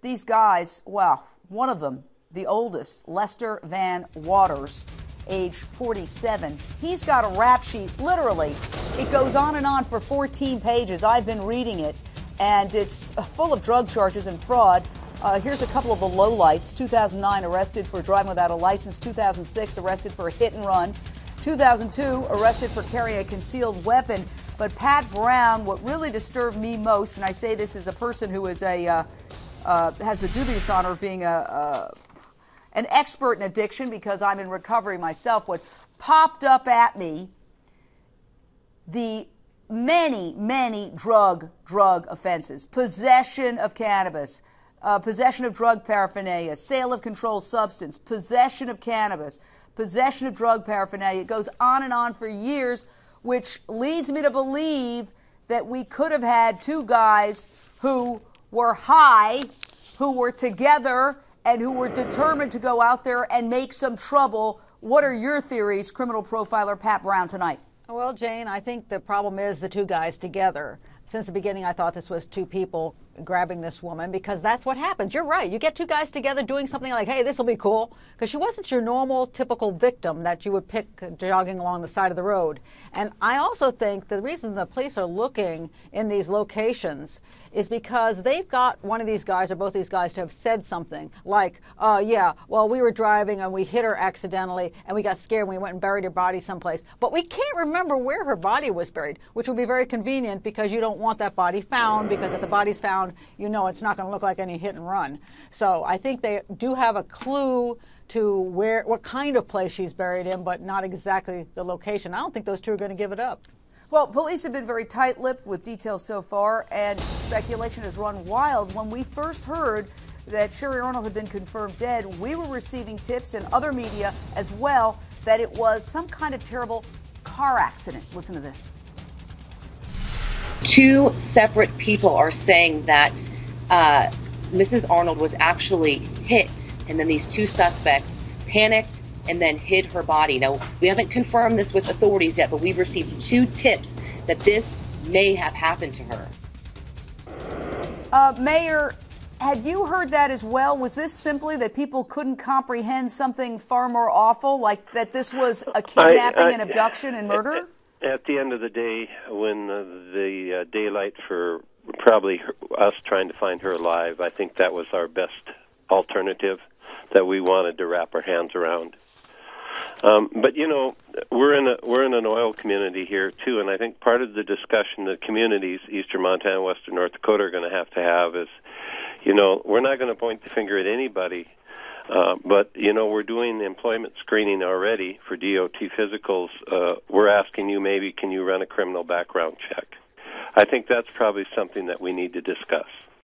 these guys, well, one of them, the oldest, Lester Van Waters, age 47, he's got a rap sheet, literally. It goes on and on for 14 pages. I've been reading it, and it's full of drug charges and fraud. Here's a couple of the lowlights. 2009, arrested for driving without a license. 2006, arrested for a hit and run. 2002, arrested for carrying a concealed weapon. But Pat Brown, what really disturbed me most, and I say this as a person who is has the dubious honor of being an expert in addiction because I'm in recovery myself, what popped up at me, the many drug offenses: possession of cannabis, possession of drug paraphernalia, sale of controlled substance, possession of cannabis, possession of drug paraphernalia. It goes on and on for years, which leads me to believe that we could have had two guys who were high, who were together, and who were determined to go out there and make some trouble. What are your theories, criminal profiler Pat Brown, tonight? Well, Jane, I think the problem is the two guys together. Since the beginning, I thought this was two people grabbing this woman because that's what happens. You're right. You get two guys together doing something like, hey, this will be cool, because she wasn't your normal, typical victim that you would pick jogging along the side of the road. And I also think the reason the police are looking in these locations is because they've got one of these guys or both these guys to have said something like, yeah, well, we were driving and we hit her accidentally and we got scared and we went and buried her body someplace. But we can't remember where her body was buried, which would be very convenient because you don't want that body found, because if the body's found, you know it's not going to look like any hit and run. So I think they do have a clue to what kind of place she's buried in, but not exactly the location. I don't think those two are going to give it up. Well, police have been very tight-lipped with details so far, and speculation has run wild. When we first heard that Sherry Arnold had been confirmed dead, we were receiving tips in other media as well that it was some kind of terrible car accident. Listen to this. Two separate people are saying that Mrs. Arnold was actually hit, and then these two suspects panicked and then hid her body. Now, we haven't confirmed this with authorities yet, but we've received two tips that this may have happened to her. Mayor, had you heard that as well? Was this simply that people couldn't comprehend something far more awful, like that this was a kidnapping and abduction and murder? At the end of the day, when the daylight for probably us trying to find her alive, I think that was our best alternative that we wanted to wrap our hands around. But you know, we're in an oil community here too, and I think part of the discussion that communities, Eastern Montana, Western North Dakota, are going to have is, you know, we're not going to point the finger at anybody, but you know, we're doing employment screening already for DOT physicals. We're asking you, maybe can you run a criminal background check? I think that's probably something that we need to discuss.